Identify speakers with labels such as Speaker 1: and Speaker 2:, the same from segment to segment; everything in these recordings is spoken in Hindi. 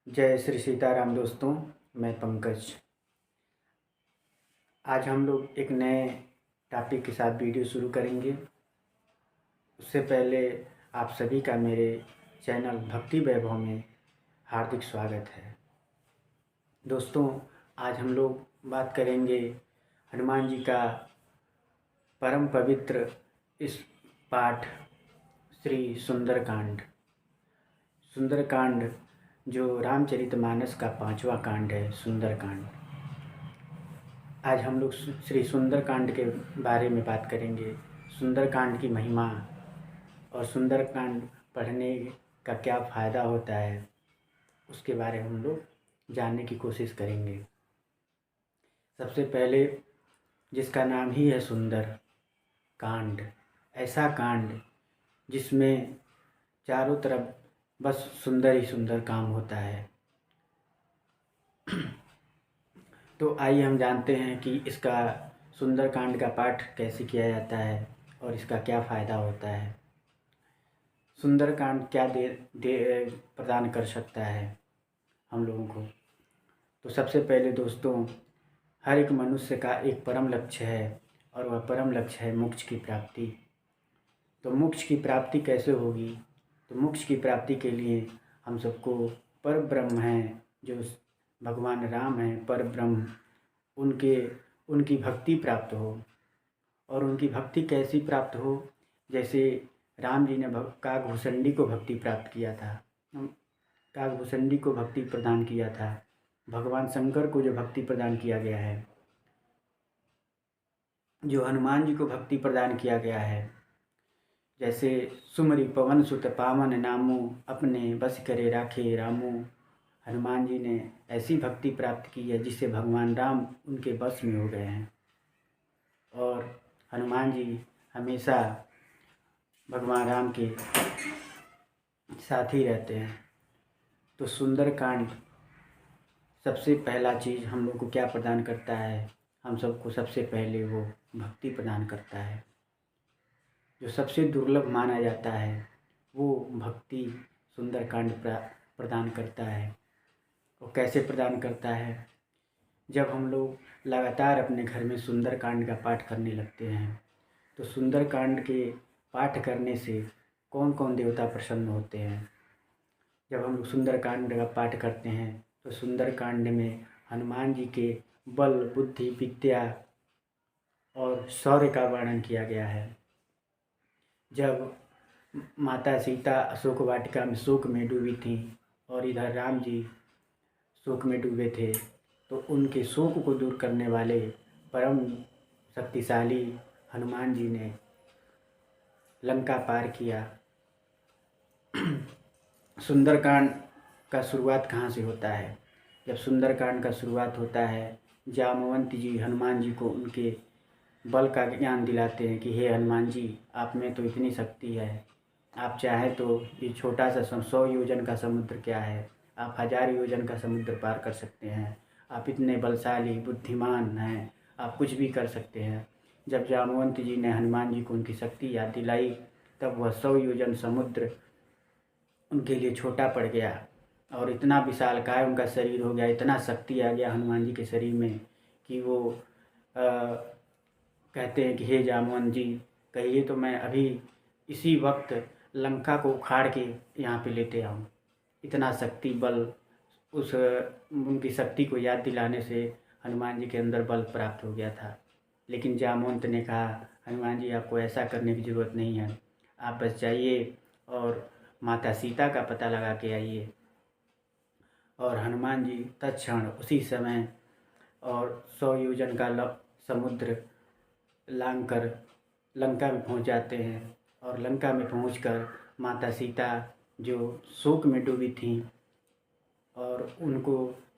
Speaker 1: जय श्री सीताराम दोस्तों। मैं पंकज। आज हम लोग एक नए टॉपिक के साथ वीडियो शुरू करेंगे। उससे पहले आप सभी का मेरे चैनल भक्ति वैभव में हार्दिक स्वागत है। दोस्तों, आज हम लोग बात करेंगे हनुमान जी का परम पवित्र इस पाठ श्री सुंदरकांड। सुंदरकांड जो रामचरितमानस का 5वां कांड है, सुंदरकांड। आज हम लोग श्री सुंदरकांड के बारे में बात करेंगे। सुंदरकांड की महिमा और सुंदरकांड पढ़ने का क्या फ़ायदा होता है, उसके बारे में हम लोग जानने की कोशिश करेंगे। सबसे पहले, जिसका नाम ही है सुंदर कांड, ऐसा कांड जिसमें चारों तरफ बस सुंदर ही सुंदर काम होता है। तो आइए हम जानते हैं कि इसका सुंदरकांड का पाठ कैसे किया जाता है और इसका क्या फ़ायदा होता है। सुंदरकांड क्या दे प्रदान कर सकता है हम लोगों को। तो सबसे पहले दोस्तों, हर एक मनुष्य का एक परम लक्ष्य है और वह परम लक्ष्य है मोक्ष की प्राप्ति। तो मोक्ष की प्राप्ति कैसे होगी? तो मोक्ष की प्राप्ति के लिए हम सबको पर ब्रह्म हैं, जो भगवान राम हैं, पर ब्रह्म, उनकी भक्ति प्राप्त हो। और उनकी भक्ति कैसी प्राप्त हो? जैसे राम जी ने काकभूषणी को भक्ति प्राप्त किया था, काकभूषणी को भक्ति प्रदान किया था। भगवान शंकर को जो भक्ति प्रदान किया गया है, जो हनुमान जी को भक्ति प्रदान किया गया है, जैसे सुमरि पवन सुत पावन नामो, अपने बस करे राखे रामो। हनुमान जी ने ऐसी भक्ति प्राप्त की है जिससे भगवान राम उनके बस में हो गए हैं। और हनुमान जी हमेशा भगवान राम के साथ ही रहते हैं। तो सुंदरकांड सबसे पहला चीज़ हम लोग को क्या प्रदान करता है? हम सबको सबसे पहले वो भक्ति प्रदान करता है। जो सबसे दुर्लभ माना जाता है वो भक्ति सुंदरकांड प्रदान करता है। और कैसे प्रदान करता है? जब हम लोग लगातार अपने घर में सुंदरकांड का पाठ करने लगते हैं, तो सुंदरकांड के पाठ करने से कौन कौन देवता प्रसन्न होते हैं। जब हम लोग सुंदरकांड का पाठ करते हैं तो सुंदरकांड में हनुमान जी के बल, बुद्धि, विद्या और शौर्य का वर्णन किया गया है। जब माता सीता अशोक वाटिका में शोक में डूबी थीं और इधर राम जी शोक में डूबे थे, तो उनके शोक को दूर करने वाले परम शक्तिशाली हनुमान जी ने लंका पार किया। सुंदरकांड का शुरुआत कहाँ से होता है? जब सुंदरकांड का शुरुआत होता है, जामवंत जी हनुमान जी को उनके बल का ज्ञान दिलाते हैं कि हे हनुमान जी, आप में तो इतनी शक्ति है, आप चाहें तो ये छोटा सा 100 योजन का समुद्र क्या है, आप 1000 योजन का समुद्र पार कर सकते हैं। आप इतने बलशाली बुद्धिमान हैं, आप कुछ भी कर सकते हैं। जब जामवंत जी ने हनुमान जी को उनकी शक्ति याद दिलाई, तब वह 100 योजन समुद्र उनके लिए छोटा पड़ गया और इतना विशालकाय उनका शरीर हो गया, इतना शक्ति आ गया हनुमान जी के शरीर में कि वो कहते हैं कि हे जामवंत जी, कहिए तो मैं अभी इसी वक्त लंका को उखाड़ के यहाँ पे लेते आऊँ। इतना शक्ति बल, उस उनकी शक्ति को याद दिलाने से हनुमान जी के अंदर बल प्राप्त हो गया था। लेकिन जामवंत ने कहा, हनुमान जी आपको ऐसा करने की ज़रूरत नहीं है, आप बस जाइए और माता सीता का पता लगा के आइए। और हनुमान जी तत्क्षण उसी समय और 100 योजन का समुद्र लांघ कर लंका में पहुंच जाते हैं। और लंका में पहुंचकर माता सीता जो शोक में डूबी थीं, और उनको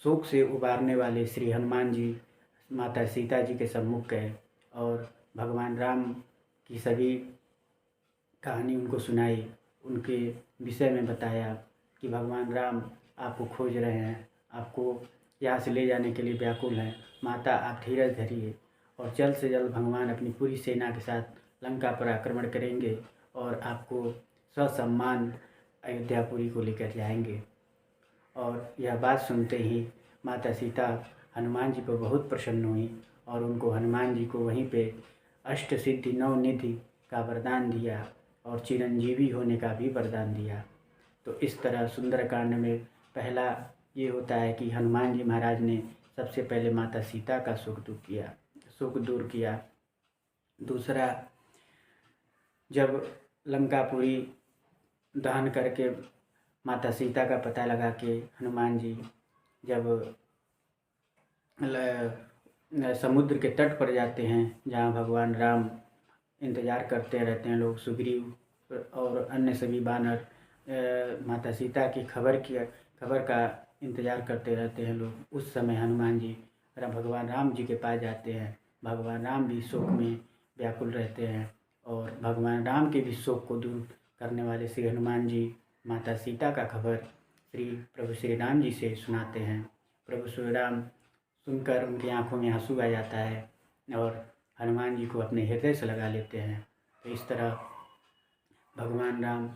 Speaker 1: शोक से उबारने वाले श्री हनुमान जी माता सीता जी के सम्मुख गए और भगवान राम की सभी कहानी उनको सुनाई। उनके विषय में बताया कि भगवान राम आपको खोज रहे हैं, आपको यहाँ से ले जाने के लिए व्याकुल हैं। माता, आप धीरज धरिए और जल्द से जल्द भगवान अपनी पूरी सेना के साथ लंका पर आक्रमण करेंगे और आपको ससम्मान अयोध्यापुरी को लेकर जाएंगे। और यह बात सुनते ही माता सीता हनुमान जी पर बहुत प्रसन्न हुई और उनको हनुमान जी को वहीं पे अष्ट सिद्धि नौ निधि का वरदान दिया और चिरंजीवी होने का भी वरदान दिया। तो इस तरह सुंदरकांड में पहला ये होता है कि हनुमान जी महाराज ने सबसे पहले माता सीता का सुख दूर किया। दूसरा, जब लंकापुरी दहन करके माता सीता का पता लगा के हनुमान जी जब समुद्र के तट पर जाते हैं जहाँ भगवान राम इंतज़ार करते रहते हैं, लोग सुग्रीव और अन्य सभी बानर माता सीता की खबर का इंतज़ार करते रहते हैं लोग। उस समय हनुमान जी भगवान राम जी के पास जाते हैं। भगवान राम भी शोक में व्याकुल रहते हैं और भगवान राम के भी शोक को दूर करने वाले श्री हनुमान जी माता सीता का खबर प्रभु श्री राम जी से सुनाते हैं। प्रभु श्री राम सुनकर उनकी आंखों में आंसू आ जाता है और हनुमान जी को अपने हृदय से लगा लेते हैं। तो इस तरह भगवान राम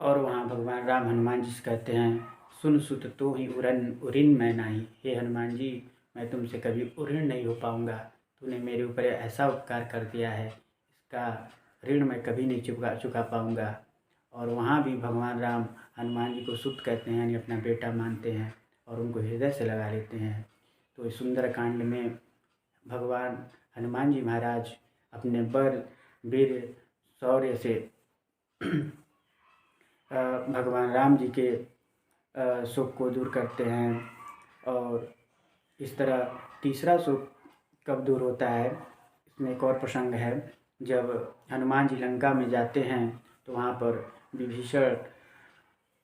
Speaker 1: और वहाँ भगवान राम हनुमान जी से कहते हैं, सुन सुत तो ही उरिन मैं नाही। हे हनुमान जी, मैं तुमसे कभी उऋण नहीं हो पाऊँगा। तूने मेरे ऊपर ऐसा उपकार कर दिया है, इसका ऋण मैं कभी नहीं चुका पाऊँगा। और वहाँ भी भगवान राम हनुमान जी को सुत कहते हैं, यानी अपना बेटा मानते हैं और उनको हृदय से लगा लेते हैं। तो इस सुंदरकांड में भगवान हनुमान जी महाराज अपने बल वीर शौर्य से भगवान राम जी के शोक को दूर करते हैं। और इस तरह तीसरा शोक कब दूर होता है, इसमें एक और प्रसंग है। जब हनुमान जी लंका में जाते हैं तो वहाँ पर विभीषण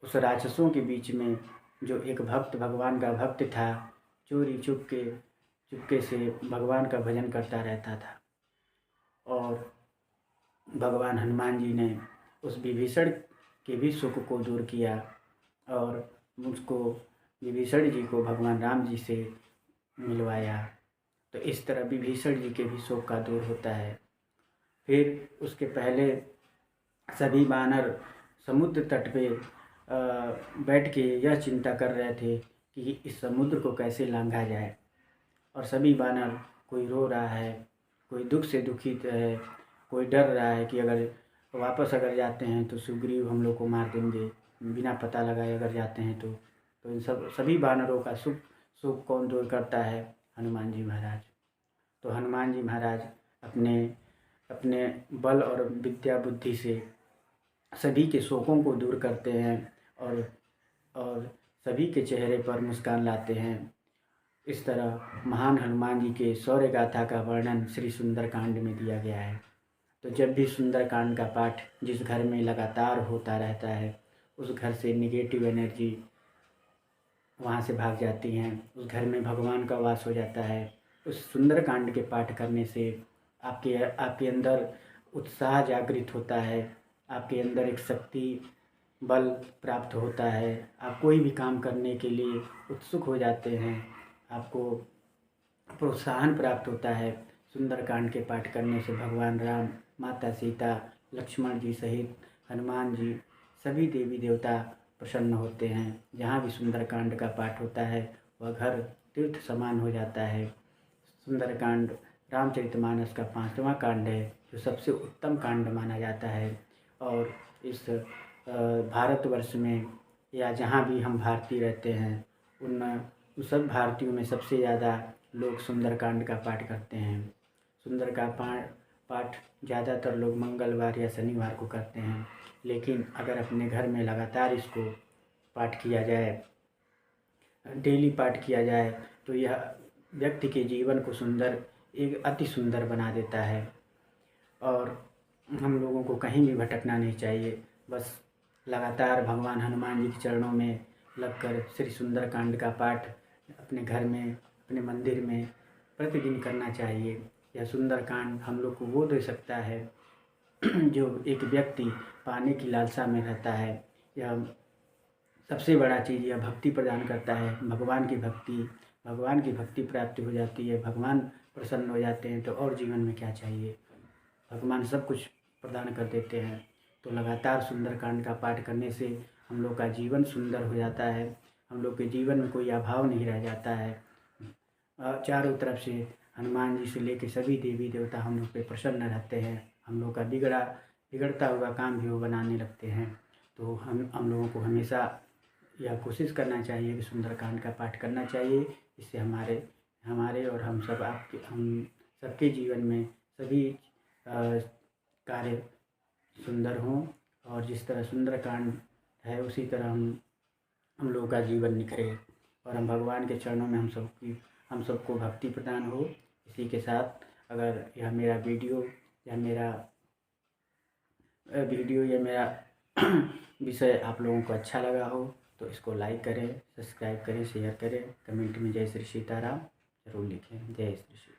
Speaker 1: उस राक्षसों के बीच में जो एक भगवान का भक्त था, चोरी चुपके से भगवान का भजन करता रहता था और भगवान हनुमान जी ने उस विभीषण के भी शोक को दूर किया और उसको विभीषण जी को भगवान राम जी से मिलवाया। तो इस तरह विभीषण जी के भी शोक का दूर होता है। फिर उसके पहले सभी बानर समुद्र तट पे बैठ के यह चिंता कर रहे थे कि इस समुद्र को कैसे लांघा जाए। और सभी बानर, कोई रो रहा है, कोई दुख से दुखित है, कोई डर रहा है कि अगर वापस जाते हैं तो सुग्रीव हम लोग को मार देंगे, बिना पता लगाए अगर जाते हैं तो इन सभी बानरों का सुख कौन दूर करता है? हनुमान जी महाराज। तो हनुमान जी महाराज अपने बल और विद्या बुद्धि से सभी के शोकों को दूर करते हैं और सभी के चेहरे पर मुस्कान लाते हैं। इस तरह महान हनुमान जी के शौर्य गाथा का वर्णन श्री सुंदरकांड में दिया गया है। तो जब भी सुंदरकांड का पाठ जिस घर में लगातार होता रहता है, उस घर से निगेटिव एनर्जी वहाँ से भाग जाती हैं, उस घर में भगवान का वास हो जाता है। उस सुंदरकांड के पाठ करने से आपके अंदर उत्साह जागृत होता है, आपके अंदर एक शक्ति बल प्राप्त होता है, आप कोई भी काम करने के लिए उत्सुक हो जाते हैं, आपको प्रोत्साहन प्राप्त होता है। सुंदरकांड के पाठ करने से भगवान राम, माता सीता, लक्ष्मण जी सहित हनुमान जी, सभी देवी देवता प्रसन्न होते हैं। जहाँ भी सुंदरकांड का पाठ होता है वह घर तीर्थ समान हो जाता है। सुंदरकांड रामचरितमानस का 5वां कांड है, जो सबसे उत्तम कांड माना जाता है। और इस भारतवर्ष में या जहाँ भी हम भारतीय रहते हैं, उन सब भारतीयों में सबसे ज़्यादा लोग सुंदरकांड का पाठ करते हैं। सुंदर का पाठ ज़्यादातर लोग मंगलवार या शनिवार को करते हैं, लेकिन अगर अपने घर में लगातार इसको पाठ किया जाए, डेली पाठ किया जाए, तो यह व्यक्ति के जीवन को एक अति सुंदर बना देता है। और हम लोगों को कहीं भी भटकना नहीं चाहिए, बस लगातार भगवान हनुमान जी के चरणों में लगकर श्री सुंदरकांड का पाठ अपने घर में, अपने मंदिर में प्रतिदिन करना चाहिए। यह सुंदरकांड हम लोग को वो दे सकता है जो एक व्यक्ति पाने की लालसा में रहता है। यह सबसे बड़ा चीज़, यह भक्ति प्रदान करता है, भगवान की भक्ति प्राप्ति हो जाती है, भगवान प्रसन्न हो जाते हैं, तो और जीवन में क्या चाहिए? भगवान सब कुछ प्रदान कर देते हैं। तो लगातार सुंदरकांड का पाठ करने से हम लोग का जीवन सुंदर हो जाता है, हम लोग के जीवन में कोई अभाव नहीं रह जाता है। चारों तरफ से हनुमान जी से लेकर सभी देवी देवता हम लोग पे प्रसन्न रहते हैं। हम लोग का बिगड़ता हुआ काम भी वो बनाने लगते हैं। तो हम लोगों को हमेशा यह कोशिश करना चाहिए कि सुंदरकांड का पाठ करना चाहिए। इससे हमारे और हम सबके जीवन में सभी कार्य सुंदर हों, और जिस तरह सुंदरकांड है उसी तरह हम लोगों का जीवन निखरे, और हम भगवान के चरणों में हम सबको भक्ति प्रदान हो। इसी के साथ अगर यह मेरा वीडियो या मेरा विषय आप लोगों को अच्छा लगा हो तो इसको लाइक करें, सब्सक्राइब करें, शेयर करें, कमेंट में जय श्री सीताराम ज़रूर लिखें। जय श्री सीताराम।